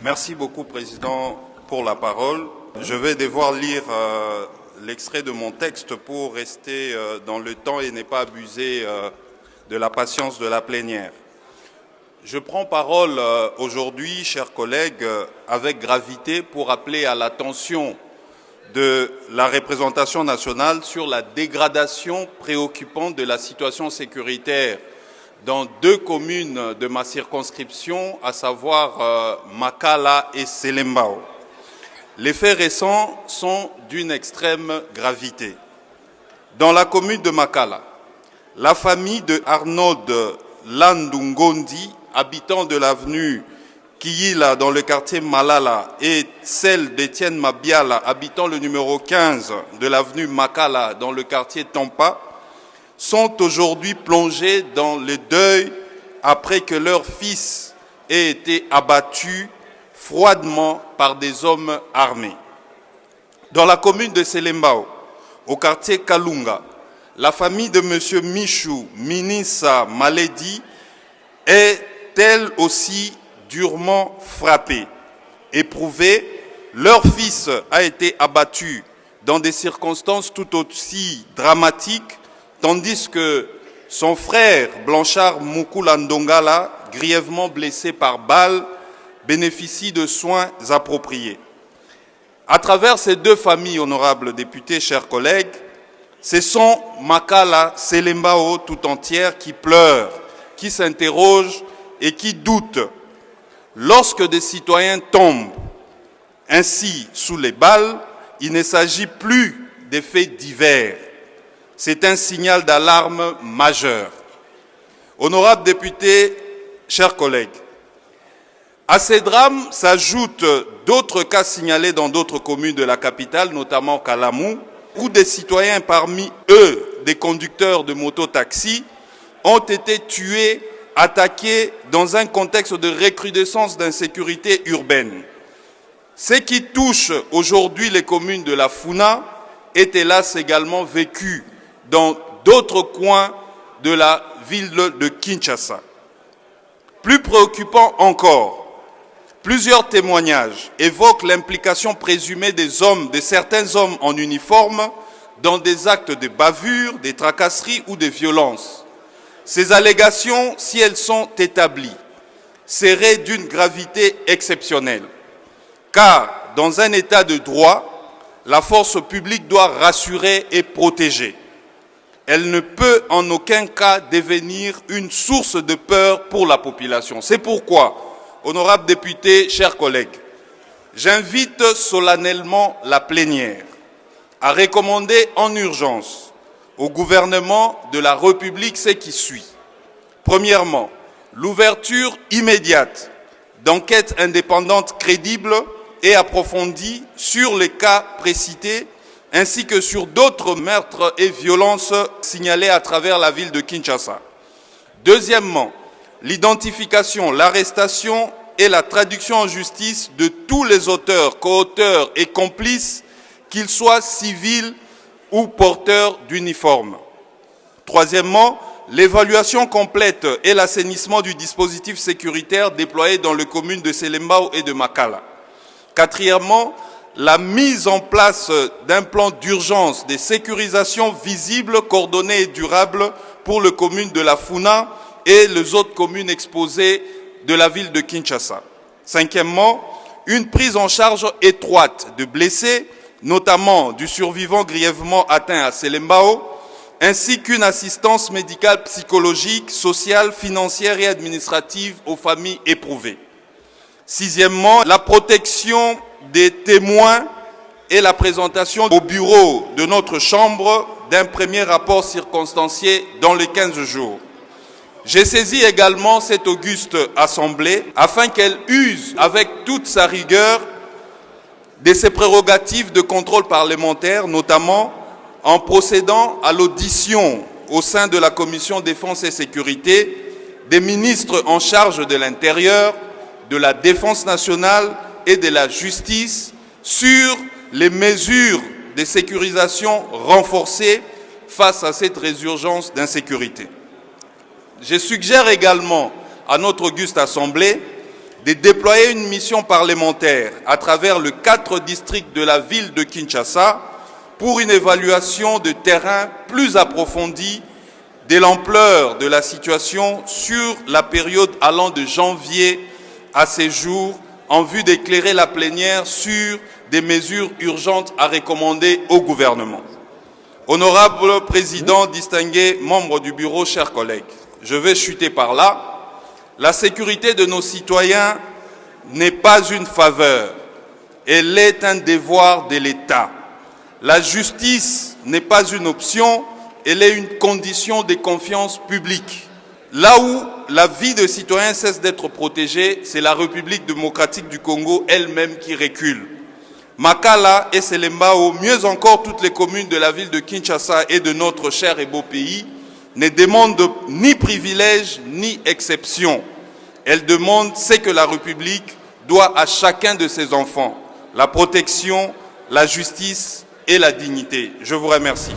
Merci beaucoup, Président, pour la parole. Je vais devoir lire l'extrait de mon texte pour rester dans le temps et ne pas abuser de la patience de la plénière. Je prends parole aujourd'hui, chers collègues, avec gravité pour appeler à l'attention de la représentation nationale sur la dégradation préoccupante de la situation sécuritaire dans deux communes de ma circonscription, à savoir Makala et Selembao. Les faits récents sont d'une extrême gravité. Dans la commune de Makala, la famille de Arnold Landungondi, habitant de l'avenue Kiyila dans le quartier Malala, et celle d'Étienne Mabiala, habitant le numéro 15 de l'avenue Makala dans le quartier Tampa, sont aujourd'hui plongés dans le deuil après que leur fils ait été abattu froidement par des hommes armés. Dans la commune de Selembao, au quartier Kalunga, la famille de M. Michou Minissa Maledi est elle aussi durement frappée. Éprouvée, leur fils a été abattu dans des circonstances tout aussi dramatiques, tandis que son frère Blanchard Mukula Ndongala, grièvement blessé par balle, bénéficie de soins appropriés. À travers ces deux familles, honorables députés, chers collègues, ce sont Makala, Selembao tout entière qui pleurent, qui s'interrogent et qui doutent. Lorsque des citoyens tombent ainsi sous les balles, il ne s'agit plus d'effets divers. C'est un signal d'alarme majeur. Honorables députés, chers collègues, à ces drames s'ajoutent d'autres cas signalés dans d'autres communes de la capitale, notamment Kalamou, où des citoyens, parmi eux des conducteurs de moto-taxi, ont été tués, attaqués dans un contexte de recrudescence d'insécurité urbaine. Ce qui touche aujourd'hui les communes de la Funa est hélas également vécu dans d'autres coins de la ville de Kinshasa. Plus préoccupant encore, plusieurs témoignages évoquent l'implication présumée de certains hommes en uniforme dans des actes de bavure, des tracasseries ou des violences. Ces allégations, si elles sont établies, seraient d'une gravité exceptionnelle, car dans un état de droit, la force publique doit rassurer et protéger. Elle ne peut en aucun cas devenir une source de peur pour la population. C'est pourquoi, honorables députés, chers collègues, j'invite solennellement la plénière à recommander en urgence au gouvernement de la République ce qui suit. Premièrement, l'ouverture immédiate d'enquêtes indépendantes crédibles et approfondies sur les cas précités ainsi que sur d'autres meurtres et violences signalés à travers la ville de Kinshasa. Deuxièmement, l'identification, l'arrestation et la traduction en justice de tous les auteurs, co-auteurs et complices, qu'ils soient civils ou porteurs d'uniformes. Troisièmement, l'évaluation complète et l'assainissement du dispositif sécuritaire déployé dans les communes de Selembao et de Makala. Quatrièmement, la mise en place d'un plan d'urgence de sécurisation visible, coordonné et durable pour les communes de la Funa et les autres communes exposées de la ville de Kinshasa. Cinquièmement, une prise en charge étroite de blessés, notamment du survivant grièvement atteint à Selembao, ainsi qu'une assistance médicale, psychologique, sociale, financière et administrative aux familles éprouvées. Sixièmement, la protection des témoins et la présentation au bureau de notre Chambre d'un premier rapport circonstancié dans les 15 jours. J'ai saisi également cette auguste Assemblée afin qu'elle use avec toute sa rigueur de ses prérogatives de contrôle parlementaire, notamment en procédant à l'audition au sein de la Commission Défense et Sécurité des ministres en charge de l'Intérieur, de la Défense nationale et de la Justice sur les mesures de sécurisation renforcées face à cette résurgence d'insécurité. Je suggère également à notre auguste Assemblée de déployer une mission parlementaire à travers les 4 districts de la ville de Kinshasa pour une évaluation de terrain plus approfondie de l'ampleur de la situation sur la période allant de janvier à ces jours en vue d'éclairer la plénière sur des mesures urgentes à recommander au gouvernement. Honorable Président, distingués membres du bureau, chers collègues, je vais chuter par là. La sécurité de nos citoyens n'est pas une faveur, elle est un devoir de l'État. La justice n'est pas une option, elle est une condition de confiance publique. Là où la vie des citoyens cesse d'être protégée, c'est la République démocratique du Congo elle-même qui recule. Makala et Selembao, mieux encore toutes les communes de la ville de Kinshasa et de notre cher et beau pays, ne demandent ni privilège ni exception. Elles demandent ce que la République doit à chacun de ses enfants, la protection, la justice et la dignité. Je vous remercie.